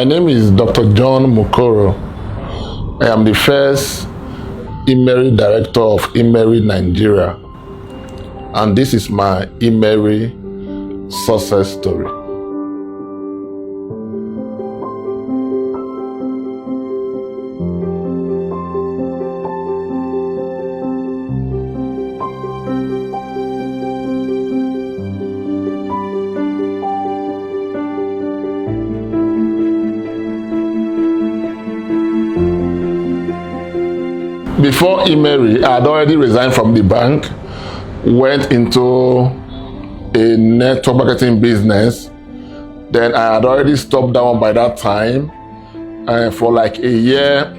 My name is Dr. John Moukoro. I am the first immeri director of immeri Nigeria, and this is my immeri success story. Before immeri, I had already resigned from the bank, went into a network marketing business. Then I had already stopped that one by that time. And for like a year,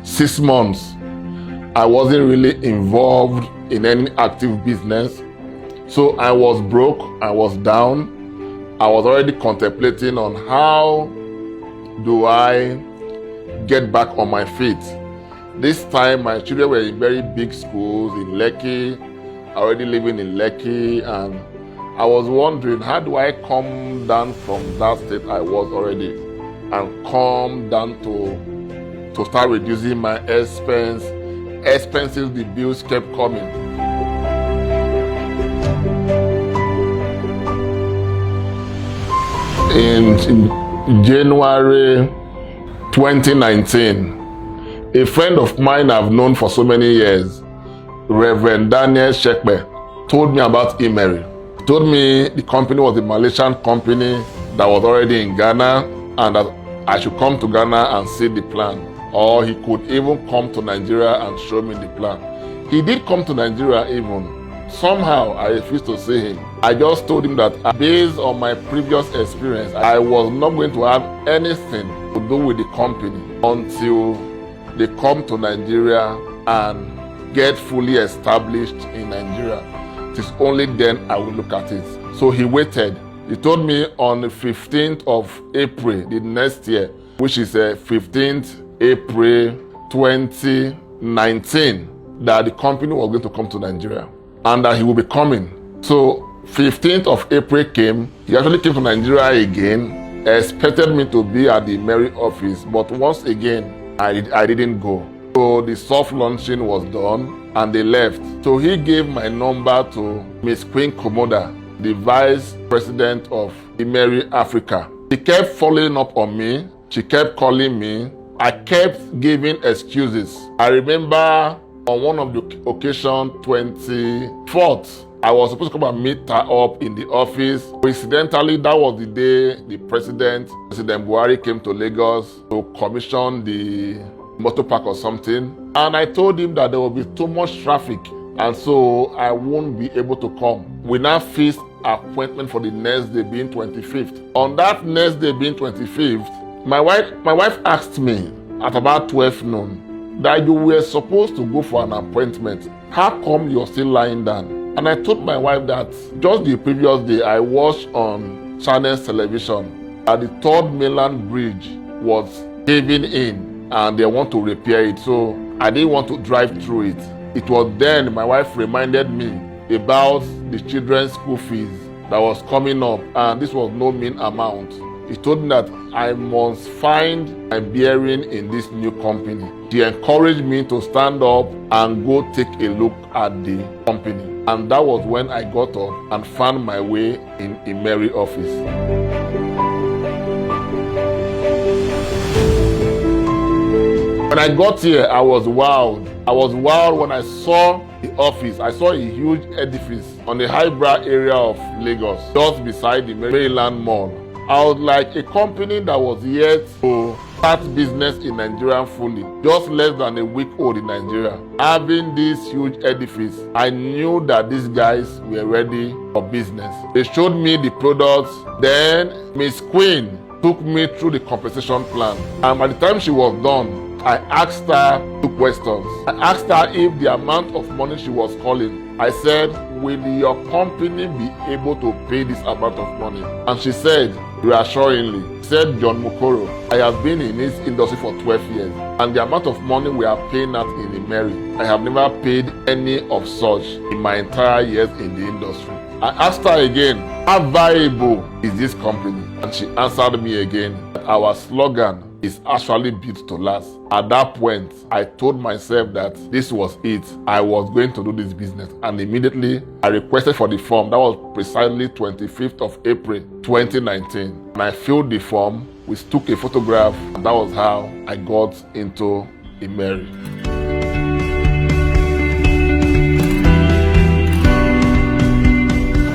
6 months, I wasn't really involved in any active business. So I was broke, I was down. I was already contemplating on how do I get back on my feet. This time, my children were in very big schools in Lekki, already living in Lekki, and I was wondering, how do I come down from that state I was already and come down to start reducing my expenses, the bills kept coming. In January 2019, a friend of mine I've known for so many years, Reverend Daniel Shekbe, told me about immeri. He told me the company was a Malaysian company that was already in Ghana and that I should come to Ghana and see the plan. Or he could even come to Nigeria and show me the plan. He did come to Nigeria even. Somehow I refused to see him. I just told him that based on my previous experience, I was not going to have anything to do with the company until they come to Nigeria and get fully established in Nigeria. It is only then I will look at it. So he waited. He told me on the 15th of April, the next year, which is 15th April 2019, that the company was going to come to Nigeria and that he will be coming. So 15th of April came. He actually came to Nigeria again, expected me to be at the immeri office, but once again, I didn't go. So the soft launching was done and they left. So he gave my number to Miss Queen Komoda, the vice president of immeri Africa. She kept following up on me. She kept calling me. I kept giving excuses. I remember on one of the occasions, 24th, I was supposed to come and meet her up in the office. Coincidentally, that was the day the President Buhari came to Lagos to commission the motor park or something. And I told him that there will be too much traffic, and so I won't be able to come. We now fixed appointment for the next day, being 25th. On that next day, being 25th, my wife asked me at about 12 noon that you were supposed to go for an appointment. How come you're still lying down? And I told my wife that just the previous day I watched on Channels television that the third mainland bridge was caving in and they want to repair it. So I didn't want to drive through it. It was then my wife reminded me about the children's school fees that was coming up, and this was no mean amount. He told me that I must find my bearing in this new company. He encouraged me to stand up and go take a look at the company. And that was when I got up and found my way in immeri office. When I got here, I was wowed. I was wowed when I saw the office. I saw a huge edifice on the highbrow area of Lagos, just beside the Maryland Mall. I was like a company that was yet to start business in Nigeria fully, just less than a week old in Nigeria. Having this huge edifice, I knew that these guys were ready for business. They showed me the products. Then Miss Queen took me through the compensation plan. And by the time she was done, I asked her 2 questions. I asked her if the amount of money she was calling. I said, will your company be able to pay this amount of money? And she said, reassuringly, said John Moukoro, I have been in this industry for 12 years, and the amount of money we are paying out in immeri, I have never paid any of such in my entire years in the industry. I asked her again, how valuable is this company? And she answered me again that our slogan is actually built to last. At that point, I told myself that this was it. I was going to do this business. And immediately, I requested for the form. That was precisely 25th of April, 2019. And I filled the form. We took a photograph. And that was how I got into immeri.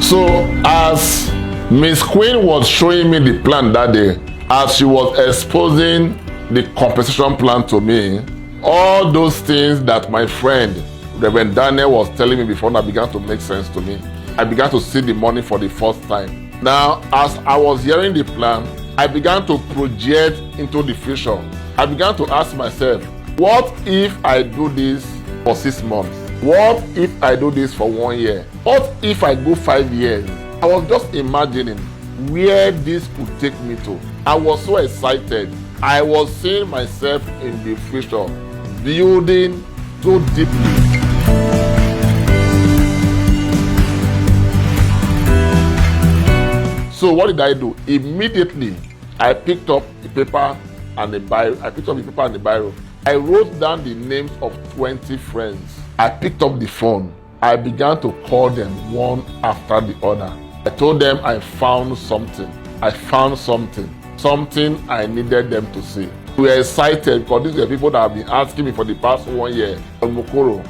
So, as Miss Queen was showing me the plan that day, as she was exposing the compensation plan to me, all those things that my friend Reverend Daniel was telling me before now began to make sense to me. I began to see the money for the first time. Now, as I was hearing the plan, I began to project into the future. I began to ask myself, what if I do this for 6 months? What if I do this for 1 year? What if I go 5 years? I was just imagining where this could take me to. I was so excited. I was seeing myself in the future, building so deeply. So what did I do? Immediately, I picked up the paper and the biro. I wrote down the names of 20 friends. I picked up the phone. I began to call them one after the other. I told them I found something. Something I needed them to see. We were excited because these were people that have been asking me for the past 1 year, Moukoro,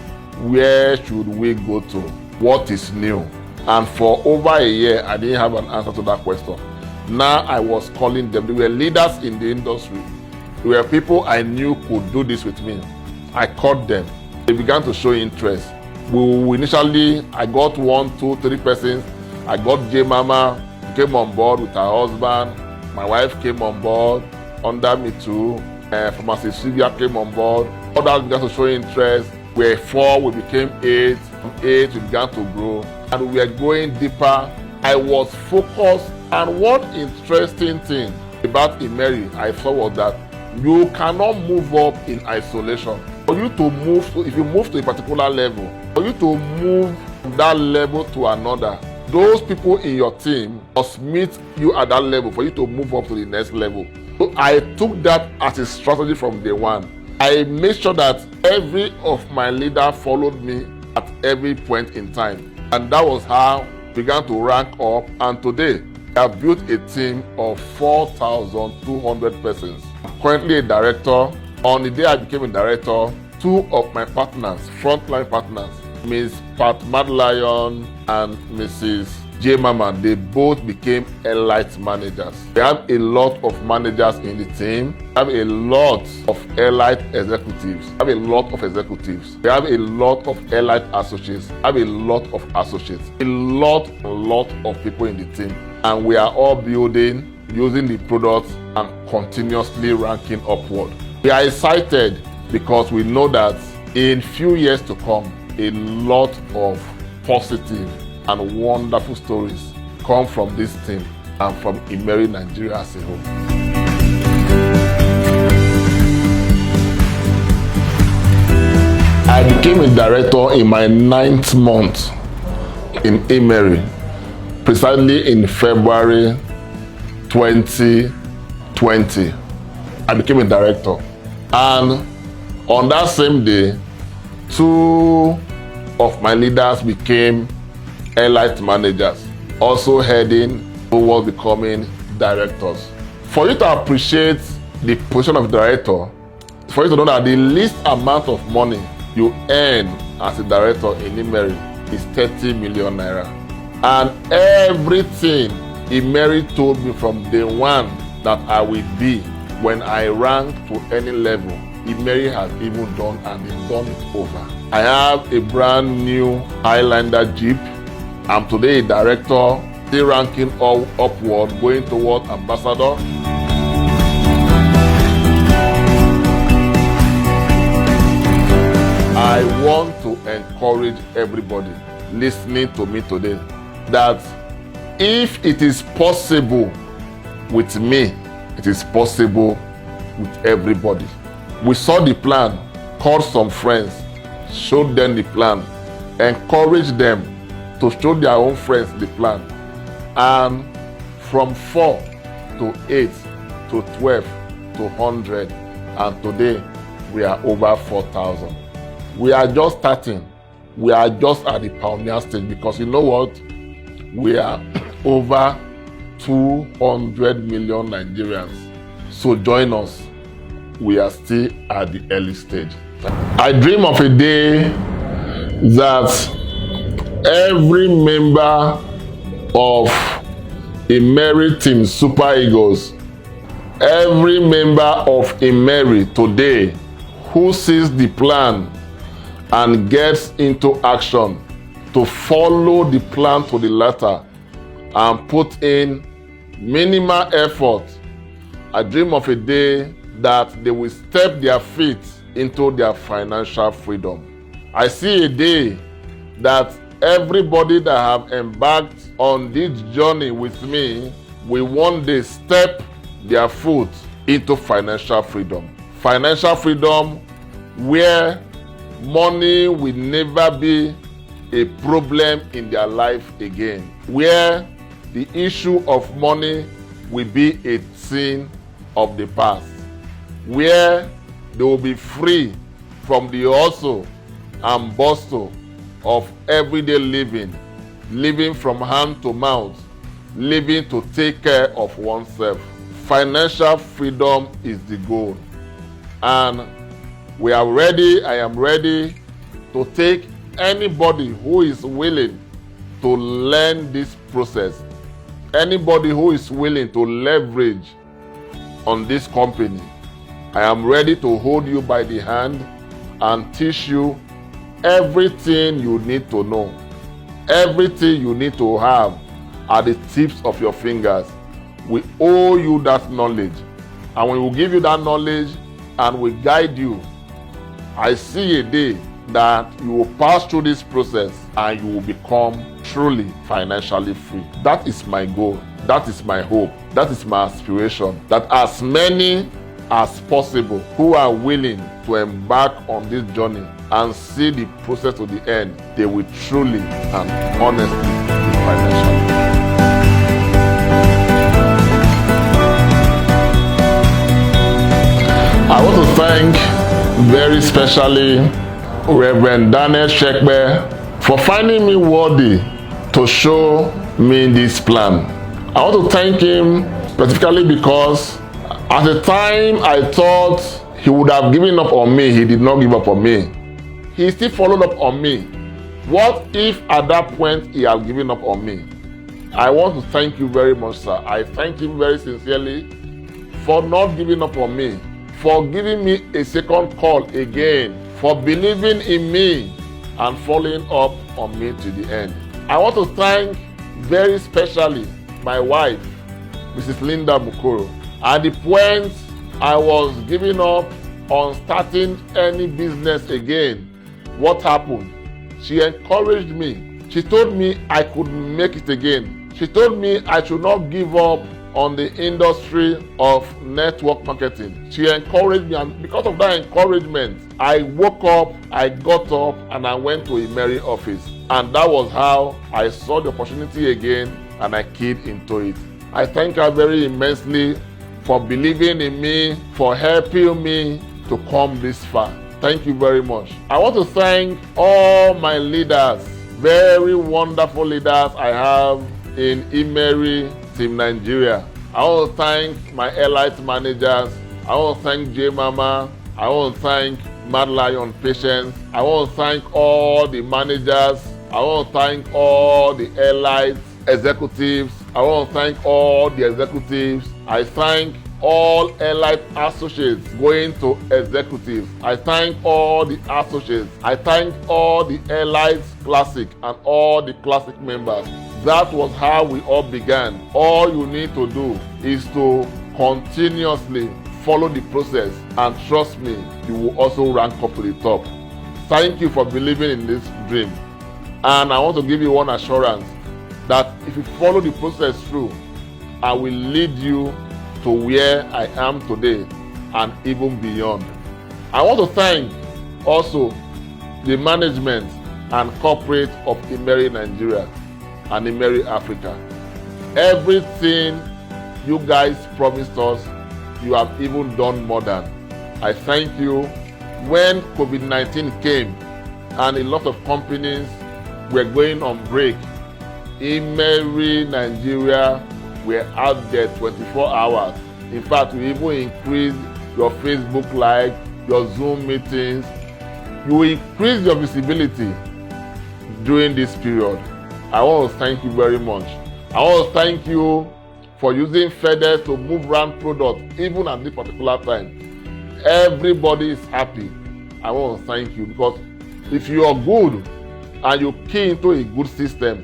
where should we go to? What is new? And for over a year, I didn't have an answer to that question. Now I was calling them. They were leaders in the industry. They were people I knew could do this with me. I called them. They began to show interest. Initially, I got 1, 2, 3 persons. I got J Mama, came on board with her husband. My wife came on board under me too. Pharmacist Sylvia came on board. Others began to show interest. We were 4, we became 8. From 8, we began to grow. And we were going deeper. I was focused. And one interesting thing about immeri I saw was that you cannot move up in isolation. For you to move, if you move to a particular level, for you to move from that level to another, those people in your team must meet you at that level for you to move up to the next level. So I took that as a strategy from day one. I made sure that every of my leaders followed me at every point in time. And that was how we began to rank up. And today, I have built a team of 4,200 persons. I'm currently a director. On the day I became a director, 2 of my partners, frontline partners, Ms. Pat Madlion and Mrs. J Mama, they both became elite managers. We have a lot of managers in the team. We have a lot of elite executives. We have a lot of executives. We have a lot of elite associates. We have a lot of associates. A lot of people in the team. And we are all building, using the products and continuously ranking upward. We are excited because we know that in few years to come, a lot of positive and wonderful stories come from this team and from immeri Nigeria as a whole. I became a director in my 9th month in immeri, precisely in February 2020. I became a director. And on that same day, 2 of my leaders became elite managers, also heading towards becoming directors. For you to appreciate the position of director, for you to know that the least amount of money you earn as a director in immeri is 30 million naira. And everything immeri told me from day one that I will be when I rank to any level, immeri has even done, and they've done it over. I have a brand new Highlander Jeep. I'm today a director, still ranking all upward, going toward ambassador. I want to encourage everybody listening to me today that if it is possible with me, it is possible with everybody. We saw the plan, called some friends, showed them the plan, encouraged them, to show their own friends the plan. And from 4 to 8 to 12 to 100, and today we are over 4,000. We are just starting. We are just at the pioneer stage, because you know what? We are over 200 million Nigerians. So join us. We are still at the early stage. I dream of a day that every member of Immeri Team Super Eagles, every member of Immeri today who sees the plan and gets into action to follow the plan to the letter and put in minimal effort, I dream of a day that they will step their feet into their financial freedom. I see a day that everybody that have embarked on this journey with me will one day step their foot into financial freedom. Financial freedom where money will never be a problem in their life again, where the issue of money will be a thing of the past, where they will be free from the hustle and bustle of everyday living, living from hand to mouth, living to take care of oneself. Financial freedom is the goal. And we are ready, I am ready to take anybody who is willing to learn this process, anybody who is willing to leverage on this company. I am ready to hold you by the hand and teach you everything you need to know, everything you need to have at the tips of your fingers. We owe you that knowledge, and we will give you that knowledge and we guide you. I see a day that you will pass through this process and you will become truly financially free. That is my goal. That is my hope. That is my aspiration. That as many as possible who are willing to embark on this journey and see the process to the end, they will truly and honestly be financially free. I want to thank very specially Reverend Daniel Shekbe for finding me worthy to show me this plan. I want to thank him specifically because at the time I thought he would have given up on me, he did not give up on me. He still followed up on me. What if at that point he had given up on me? I want to thank you very much, sir. I thank him very sincerely for not giving up on me, for giving me a second call again, for believing in me and following up on me to the end. I want to thank very specially my wife, Mrs. Linda Moukoro. At the point I was giving up on starting any business again, what happened? She encouraged me. She told me I could make it again. She told me I should not give up on the industry of network marketing. She encouraged me, and because of that encouragement, I woke up, I got up, and I went to Immeri office. And that was how I saw the opportunity again, and I keyed into it. I thank her very immensely for believing in me, for helping me to come this far. Thank you very much. I want to thank all my leaders, very wonderful leaders I have in Immeri Team Nigeria. I want to thank my elite managers. I want to thank J Mama. I want to thank Mad Lion Patience. I want to thank all the managers. I want to thank all the elite executives. I want to thank all the executives. I thank all elite associates going to executives. I thank all the associates. I thank all the elite classic and all the classic members. That was how we all began. All you need to do is to continuously follow the process, and trust me, you will also rank up to the top. Thank you for believing in this dream. And I want to give you one assurance that if you follow the process through, I will lead you to where I am today and even beyond. I want to thank also the management and corporate of Immeri Nigeria and Immeri Africa. Everything you guys promised us, you have even done more than. I thank you. When COVID-19 came and a lot of companies were going on break, Immeri Nigeria were out there 24 hours. In fact, we even increased your Facebook Live, your Zoom meetings. You increased your visibility during this period. I want to thank you very much. I want to thank you for using FedEx to move around products even at this particular time. Everybody is happy. I want to thank you because if you are good and you key into a good system,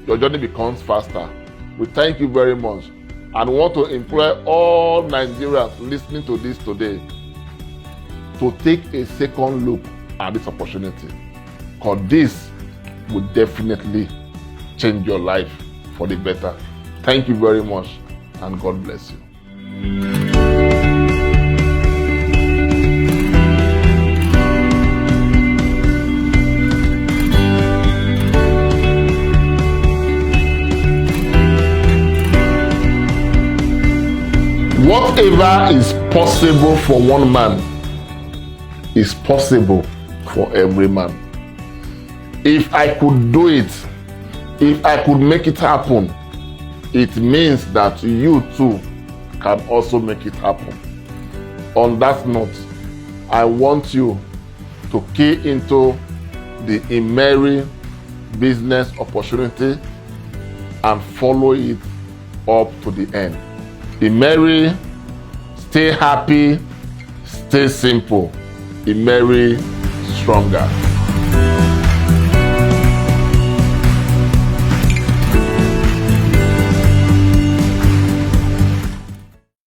your journey becomes faster. We thank you very much and want to employ all Nigerians listening to this today to take a second look at this opportunity, because this will definitely change your life for the better. Thank you very much and God bless you. Whatever is possible for one man is possible for every man. If I could do it, if I could make it happen, it means that you too can also make it happen. On that note, I want you to key into the Immeri business opportunity and follow it up to the end. Immeri, stay happy, stay simple. Immeri, stronger.